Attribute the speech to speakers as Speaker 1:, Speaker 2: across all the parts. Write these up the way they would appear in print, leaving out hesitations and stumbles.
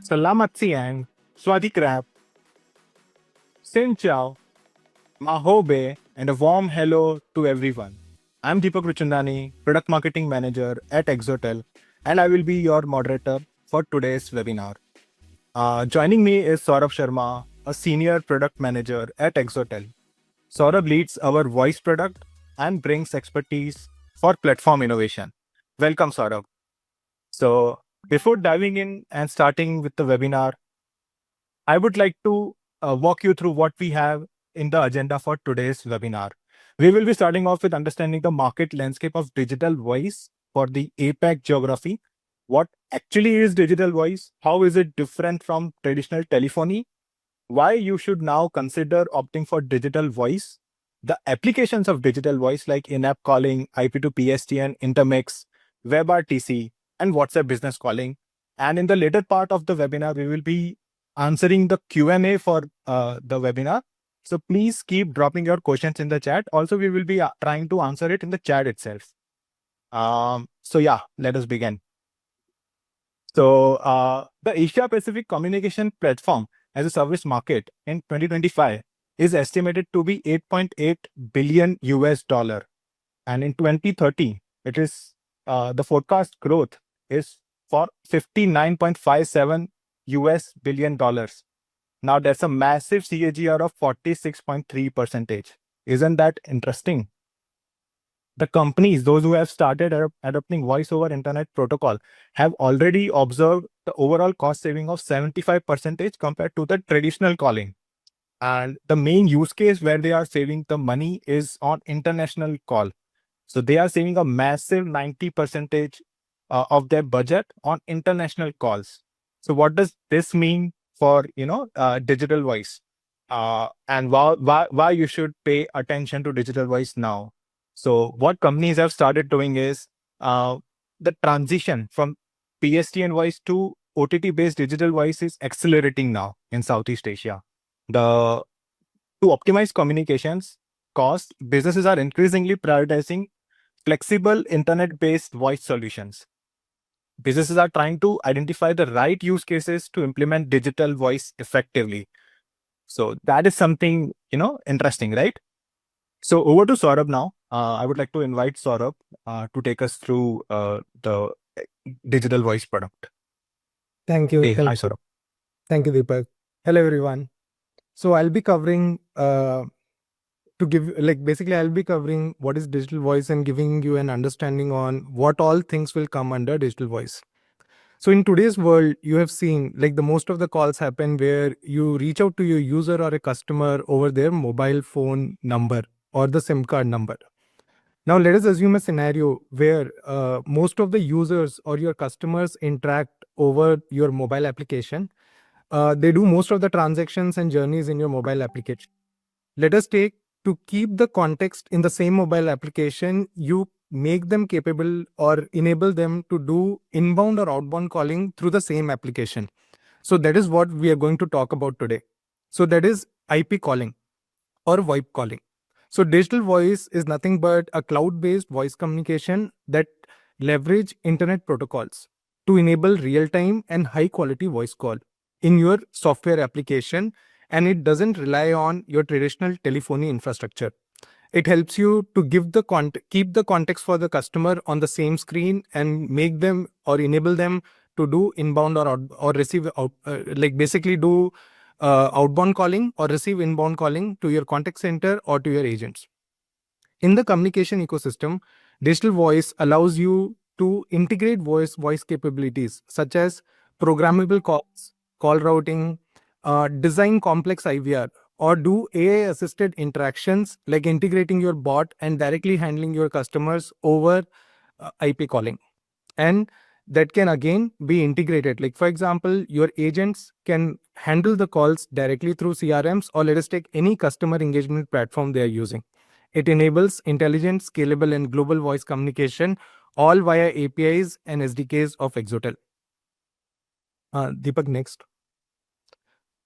Speaker 1: Salamat siang, Swati Krap, Sin Chow, Mahobe, and a warm hello to everyone. I'm Deepak Ruchandani, Product Marketing Manager at Exotel, and I will be your moderator for today's webinar. Joining me is Saurabh Sharma, a Senior Product Manager at Exotel. Saurabh leads our voice product and brings expertise for platform innovation. Welcome, Saurabh. So, before diving in and starting with the webinar, I would like to walk you through what we have in the agenda for today's webinar. We will be starting off with understanding the market landscape of digital voice for the APAC geography. What actually is digital voice? How is it different from traditional telephony? Why you should now consider opting for digital voice? The applications of digital voice like in-app calling, IP2 PSTN, Intermix, WebRTC, and WhatsApp business calling. And in the later part of the webinar, we will be answering the Q&A for the webinar. So please keep dropping your questions in the chat. Also, we will be trying to answer it in the chat itself. So yeah, let us begin. So the Asia Pacific Communication Platform as a Service market in 2025 is estimated to be 8.8 billion US dollar, and in 2030 it is the forecast growth is for 59.57 US billion dollars. Now that's a massive CAGR of 46.3%. Isn't that interesting? The companies, those who have started adopting voice over internet protocol, have already observed the overall cost saving of 75% compared to the traditional calling. And the main use case where they are saving the money is on international call. So they are saving a massive 90% of their budget on international calls. So what does this mean for digital voice? And why you should pay attention to digital voice now? So what companies have started doing is the transition from PSTN voice to OTT-based digital voice is accelerating now in Southeast Asia. To optimize communications costs, businesses are increasingly prioritizing flexible internet-based voice solutions. Businesses are trying to identify the right use cases to implement digital voice effectively. So that is something, interesting, right? So over to Saurabh now. I would like to invite Saurabh to take us through the digital voice product.
Speaker 2: Thank you.
Speaker 1: Hey, hi, Saurabh.
Speaker 2: Thank you, Deepak. Hello, everyone. So I'll be covering I'll be covering what is digital voice and giving you an understanding on what all things will come under digital voice. So in today's world, you have seen like the most of the calls happen where you reach out to your user or a customer over their mobile phone number or the SIM card number. Now let us assume a scenario where most of the users or your customers interact over your mobile application. They do most of the transactions and journeys in your mobile application. Let us take to keep the context in the same mobile application, you make them capable or enable them to do inbound or outbound calling through the same application. So that is what we are going to talk about today. So that is IP calling or VoIP calling. So digital voice is nothing but a cloud-based voice communication that leverage internet protocols to enable real-time and high-quality voice call in your software application, and it doesn't rely on your traditional telephony infrastructure. It helps you to keep the context for the customer on the same screen and make them or enable them to do inbound or receive basically do outbound calling or receive inbound calling to your contact center or to your agents. In the communication ecosystem, digital voice allows you to integrate voice capabilities such as programmable calls, call routing, design complex IVR, or do AI-assisted interactions like integrating your bot and directly handling your customers over IP calling. And that can again be integrated. Like for example, your agents can handle the calls directly through CRMs, or let us take any customer engagement platform they are using. It enables intelligent, scalable, and global voice communication, all via APIs and SDKs of Exotel. Deepak, next.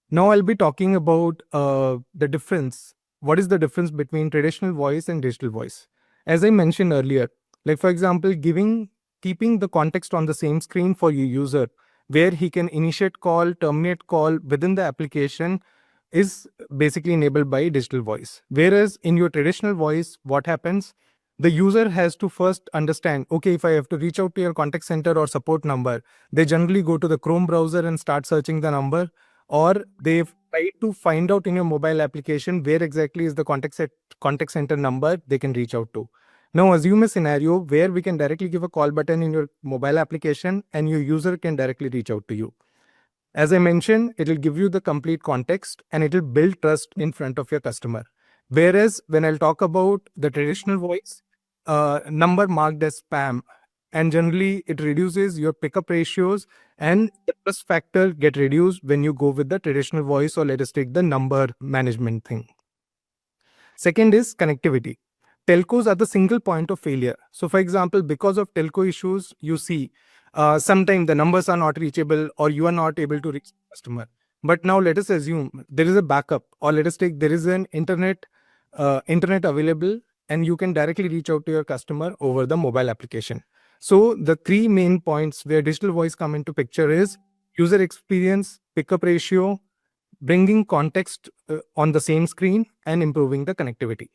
Speaker 2: Now I'll be talking about the difference. What is the difference between traditional voice and digital voice? As I mentioned earlier, like for example, keeping the context on the same screen for your user where he can initiate call, terminate call within the application is basically enabled by digital voice. Whereas in your traditional voice, what happens? The user has to first understand, okay, if I have to reach out to your contact center or support number, they generally go to the Chrome browser and start searching the number, or they try to find out in your mobile application where exactly is the contact center number they can reach out to. Now assume a scenario where we can directly give a call button in your mobile application and your user can directly reach out to you. As I mentioned, it will give you the complete context and it will build trust in front of your customer. Whereas when I'll talk about the traditional voice, number marked as spam, and generally it reduces your pickup ratios and the trust factor get reduced when you go with the traditional voice, or let us take the number management thing. Second is connectivity. Telcos are the single point of failure. So for example, because of telco issues, you see sometimes the numbers are not reachable or you are not able to reach the customer. But now let us assume there is a backup, or let us take there is an internet available and you can directly reach out to your customer over the mobile application. So the three main points where digital voice come into picture is user experience, pickup ratio, bringing context on the same screen, and improving the connectivity.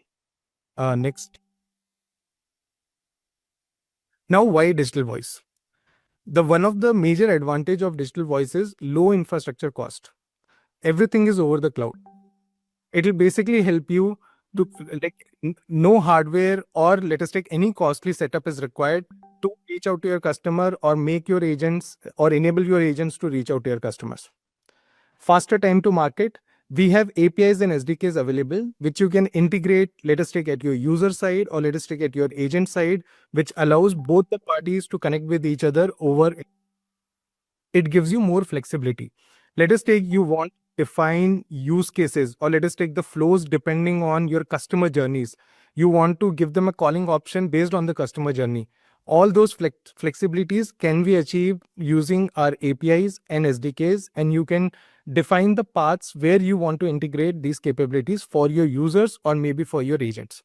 Speaker 2: Next. Now, why digital voice? The one of the major advantage of digital voice is low infrastructure cost. Everything is over the cloud. It will basically help you to no hardware, or let us take any costly setup is required to reach out to your customer or make your agents or enable your agents to reach out to your customers. Faster time to market. We have APIs and SDKs available, which you can integrate, let us take at your user side or let us take at your agent side, which allows both the parties to connect with each other over. It gives you more flexibility. Let us take you want define use cases, or let us take the flows depending on your customer journeys. You want to give them a calling option based on the customer journey. All those flexibilities can be achieved using our APIs and SDKs, and you can define the paths where you want to integrate these capabilities for your users or maybe for your agents.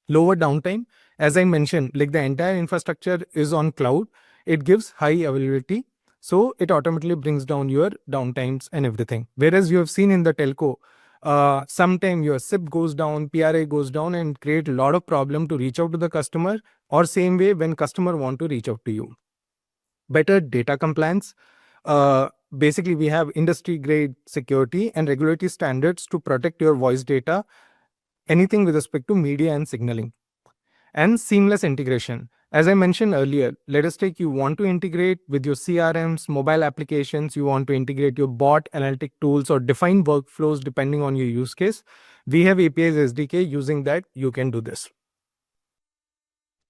Speaker 2: Lower downtime, as I mentioned, like the entire infrastructure is on cloud, it gives high availability. So it automatically brings down your downtimes and everything. Whereas you have seen in the telco, sometime your SIP goes down, PRA goes down, and create a lot of problem to reach out to the customer, or same way when customer want to reach out to you. Better data compliance. Basically, we have industry grade security and regulatory standards to protect your voice data, anything with respect to media and signaling. And seamless integration. As I mentioned earlier, let us take you want to integrate with your CRMs, mobile applications, you want to integrate your bot analytic tools or define workflows depending on your use case. We have APIs SDK, using that you can do this.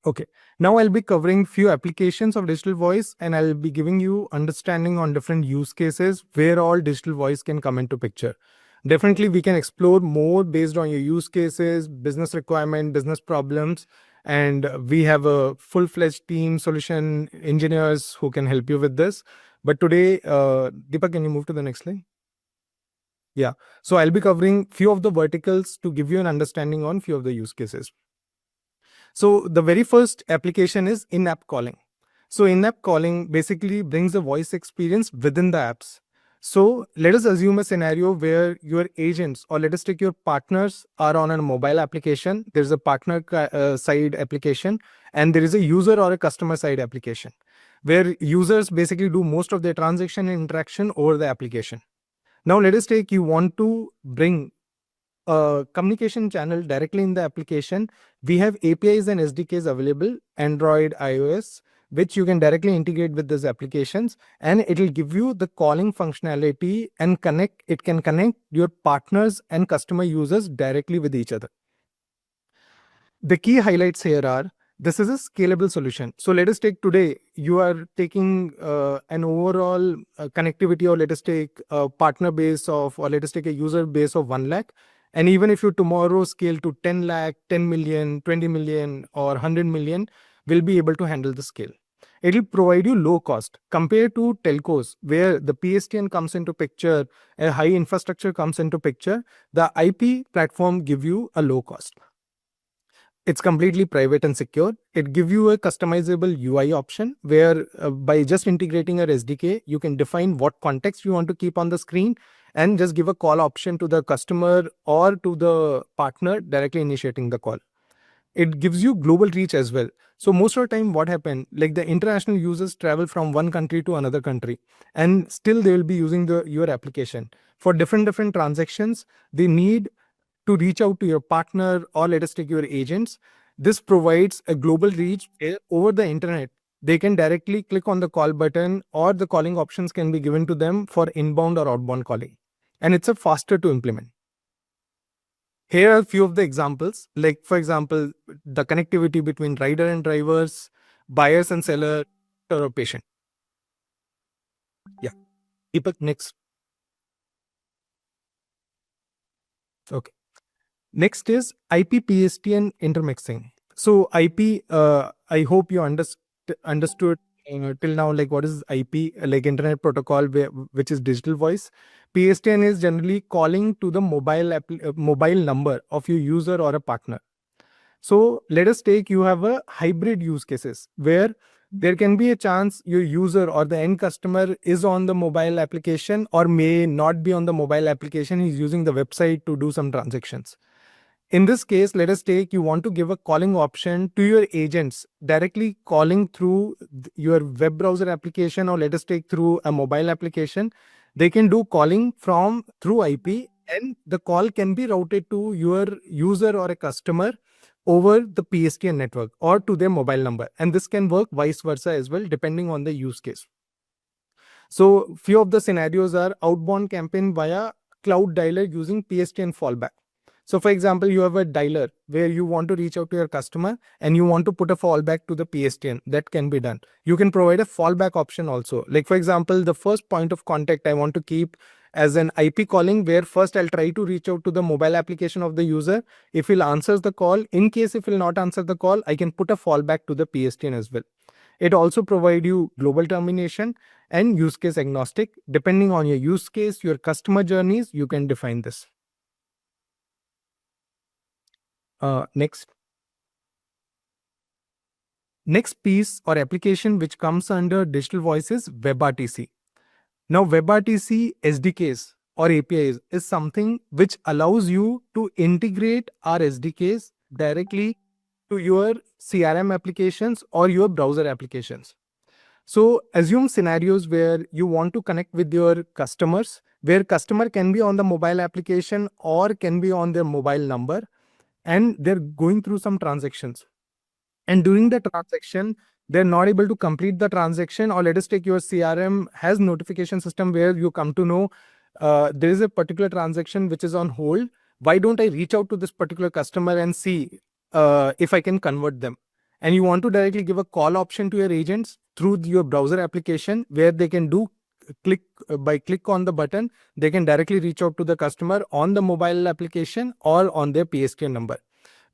Speaker 2: Okay, now I'll be covering few applications of digital voice and I'll be giving you understanding on different use cases where all digital voice can come into picture. Definitely we can explore more based on your use cases, business requirement, business problems, and we have a full-fledged team, solution engineers who can help you with this. But today, Deepak, can you move to the next slide? Yeah, so I'll be covering few of the verticals to give you an understanding on few of the use cases. So the very first application is in-app calling. So in-app calling basically brings the voice experience within the apps. So let us assume a scenario where your agents, or let us take your partners, are on a mobile application. There's a partner side application and there is a user or a customer side application where users basically do most of their transaction and interaction over the application. Now let us take you want to bring a communication channel directly in the application. We have APIs and SDKs available, Android, iOS, which you can directly integrate with these applications, and it will give you the calling functionality and it can connect your partners and customer users directly with each other. The key highlights here are, this is a scalable solution. So let us take today, you are taking an overall connectivity, or let us take a partner base of, or let us take a user base of 1 lakh. And even if you tomorrow scale to 10 lakh, 10 million, 20 million, or 100 million, will be able to handle the scale. It will provide you low cost compared to telcos, where the PSTN comes into picture, a high infrastructure comes into picture. The IP platform give you a low cost. It's completely private and secure. It gives you a customizable UI option where by just integrating your SDK, you can define what context you want to keep on the screen and just give a call option to the customer or to the partner directly initiating the call. It gives you global reach as well. So most of the time what happened, like the international users travel from one country to another country and still they will be using your application for different transactions. They need to reach out to your partner or let us take your agents. This provides a global reach over the internet. They can directly click on the call button or the calling options can be given to them for inbound or outbound calling, and it's a faster to implement. Here are a few of the examples, like for example, the connectivity between rider and drivers, buyers and seller, or a patient. Yeah. Deepak, next. Okay. Next is IP PSTN intermixing. So IP, I hope you understood till now, like what is IP, like internet protocol, which is digital voice. PSTN is generally calling to the mobile number of your user or a partner. So let us take, you have a hybrid use cases where there can be a chance your user or the end customer is on the mobile application or may not be on the mobile application. He's using the website to do some transactions. In this case, let us take, you want to give a calling option to your agents directly calling through your web browser application, or let us take through a mobile application. They can do calling from through IP and the call can be routed to your user or a customer over the PSTN network or to their mobile number. And this can work vice versa as well, depending on the use case. So few of the scenarios are outbound campaign via cloud dialer using PSTN fallback. So for example, you have a dialer where you want to reach out to your customer and you want to put a fallback to the PSTN. That can be done. You can provide a fallback option also. Like for example, the first point of contact I want to keep as an IP calling, where first I'll try to reach out to the mobile application of the user. If he'll answers the call, in case if he'll not answer the call, I can put a fallback to the PSTN as well. It also provide you global termination and use case agnostic. Depending on your use case, your customer journeys, you can define this. Next. Next piece or application which comes under digital voice is WebRTC. Now WebRTC SDKs or APIs is something which allows you to integrate our SDKs directly to your CRM applications or your browser applications. So assume scenarios where you want to connect with your customers, where customer can be on the mobile application or can be on their mobile number, and they're going through some transactions. And during the transaction, they're not able to complete the transaction, or let us take your CRM has notification system where you come to know there is a particular transaction which is on hold. Why don't I reach out to this particular customer and see if I can convert them? And you want to directly give a call option to your agents through your browser application where they can do click on the button, they can directly reach out to the customer on the mobile application or on their PSTN number.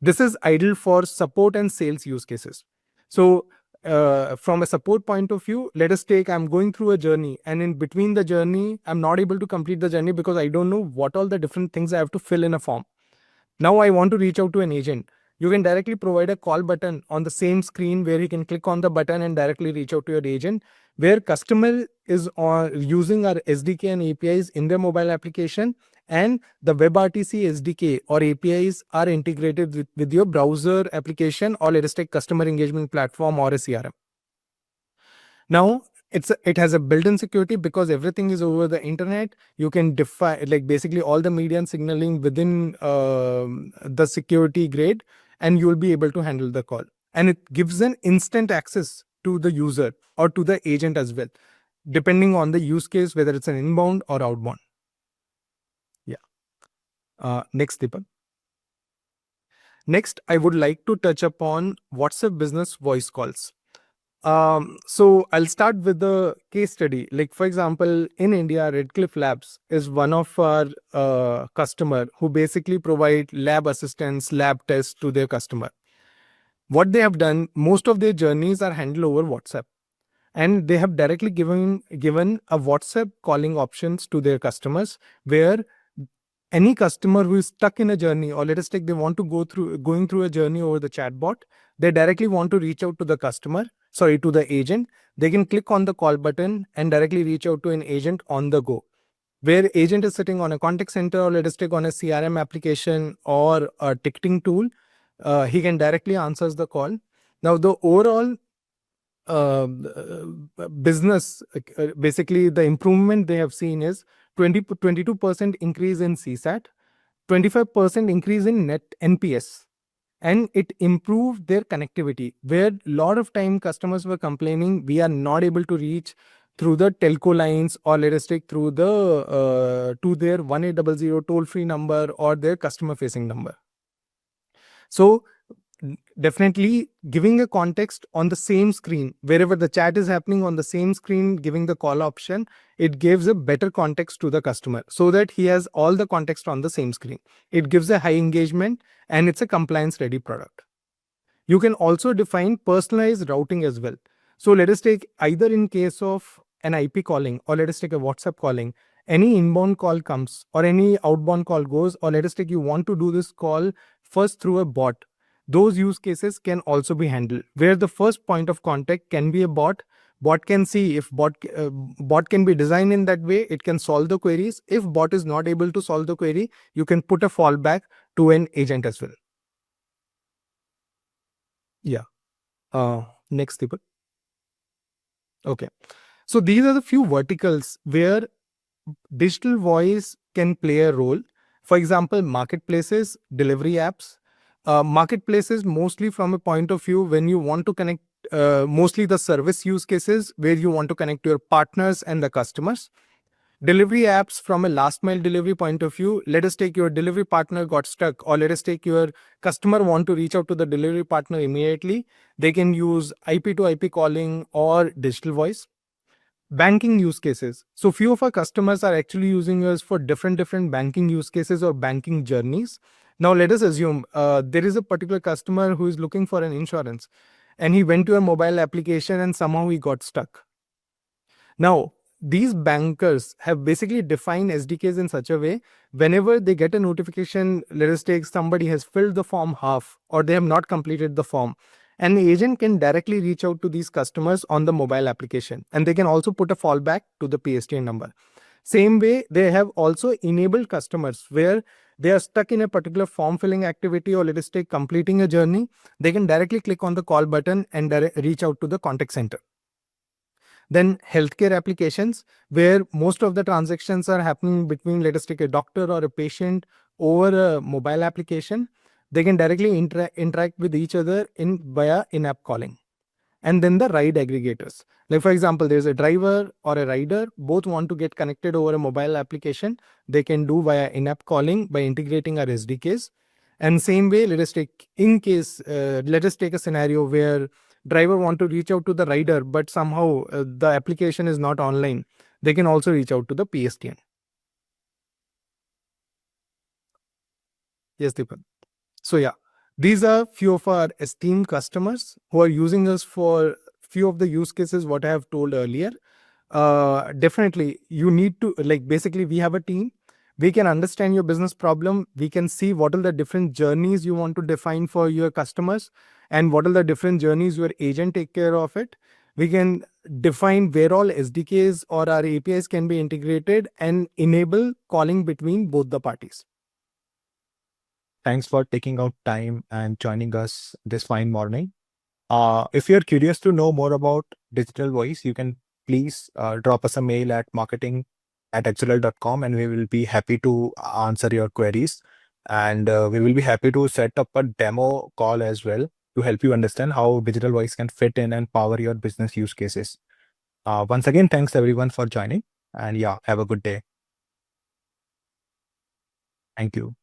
Speaker 2: This is ideal for support and sales use cases. So from a support point of view, let us take, I'm going through a journey and in between the journey, I'm not able to complete the journey because I don't know what all the different things I have to fill in a form. Now I want to reach out to an agent. You can directly provide a call button on the same screen where he can click on the button and directly reach out to your agent, where customer is using our SDK and APIs in their mobile application, and the WebRTC SDK or APIs are integrated with your browser application, or let us take customer engagement platform or a CRM. Now it has a built-in security because everything is over the internet. You can define like basically all the media and signaling within the security grade, and you will be able to handle the call. And it gives an instant access to the user or to the agent as well, depending on the use case, whether it's an inbound or outbound. Yeah. Next, Deepak. Next, I would like to touch upon WhatsApp business voice calls. So I'll start with the case study. Like for example, in India, Redcliffe Labs is one of our customer who basically provide lab assistance, lab tests to their customer. What they have done, most of their journeys are handled over WhatsApp, and they have directly given a WhatsApp calling options to their customers, where any customer who is stuck in a journey, or let us take they want to going through a journey over the chatbot, they directly want to reach out to the customer, sorry, to the agent. They can click on the call button and directly reach out to an agent on the go. Where agent is sitting on a contact center, or let us take on a CRM application or a ticketing tool, he can directly answers the call. Now the overall business, basically the improvement they have seen is 22% increase in CSAT, 25% increase in net NPS, and it improved their connectivity, where a lot of time customers were complaining we are not able to reach through the telco lines, or let us take through the to their 1800 toll free number or their customer facing number. So definitely giving a context on the same screen, wherever the chat is happening on the same screen, giving the call option, it gives a better context to the customer so that he has all the context on the same screen. It gives a high engagement and it's a compliance ready product. You can also define personalized routing as well. So let us take either in case of an IP calling, or let us take a WhatsApp calling, any inbound call comes or any outbound call goes, or let us take you want to do this call first through a bot. Those use cases can also be handled, where the first point of contact can be a bot. Bot can see if bot can be designed in that way, it can solve the queries. If bot is not able to solve the query, you can put a fallback to an agent as well. Yeah. Next, Deepak. Okay. So these are the few verticals where digital voice can play a role. For example, marketplaces, delivery apps. Marketplaces mostly from a point of view when you want to connect, mostly the service use cases where you want to connect your partners and the customers. Delivery apps from a last mile delivery point of view, let us take your delivery partner got stuck, or let us take your customer want to reach out to the delivery partner immediately. They can use IP to IP calling or digital voice. Banking use cases. So few of our customers are actually using us for different banking use cases or banking journeys. Now let us assume there is a particular customer who is looking for an insurance, and he went to a mobile application and somehow he got stuck. Now, these bankers have basically defined SDKs in such a way, whenever they get a notification, let us take somebody has filled the form half or they have not completed the form, and the agent can directly reach out to these customers on the mobile application, and they can also put a fallback to the PSTN number. Same way, they have also enabled customers where they are stuck in a particular form filling activity, or let us take completing a journey, they can directly click on the call button and reach out to the contact center. Then healthcare applications, where most of the transactions are happening between, let us take a doctor or a patient over a mobile application. They can directly interact with each other via in-app calling. And then the ride aggregators. Like for example, there's a driver or a rider, both want to get connected over a mobile application. They can do via in-app calling by integrating our SDKs. And same way, let us take let us take a scenario where driver want to reach out to the rider, but somehow the application is not online. They can also reach out to the PSTN. Yes, Deepan. So yeah, these are few of our esteemed customers who are using us for few of the use cases what I have told earlier. Definitely you need to, like, basically we have a team. We can understand your business problem. We can see what are the different journeys you want to define for your customers, and what are the different journeys your agent take care of it. We can define where all SDKs or our APIs can be integrated and enable calling between both the parties.
Speaker 1: Thanks for taking out time and joining us this fine morning. If you're curious to know more about digital voice, you can please drop us a mail at marketing@exotel.com, and we will be happy to answer your queries. And we will be happy to set up a demo call as well to help you understand how digital voice can fit in and power your business use cases. Once again, thanks everyone for joining, and yeah, have a good day. Thank you.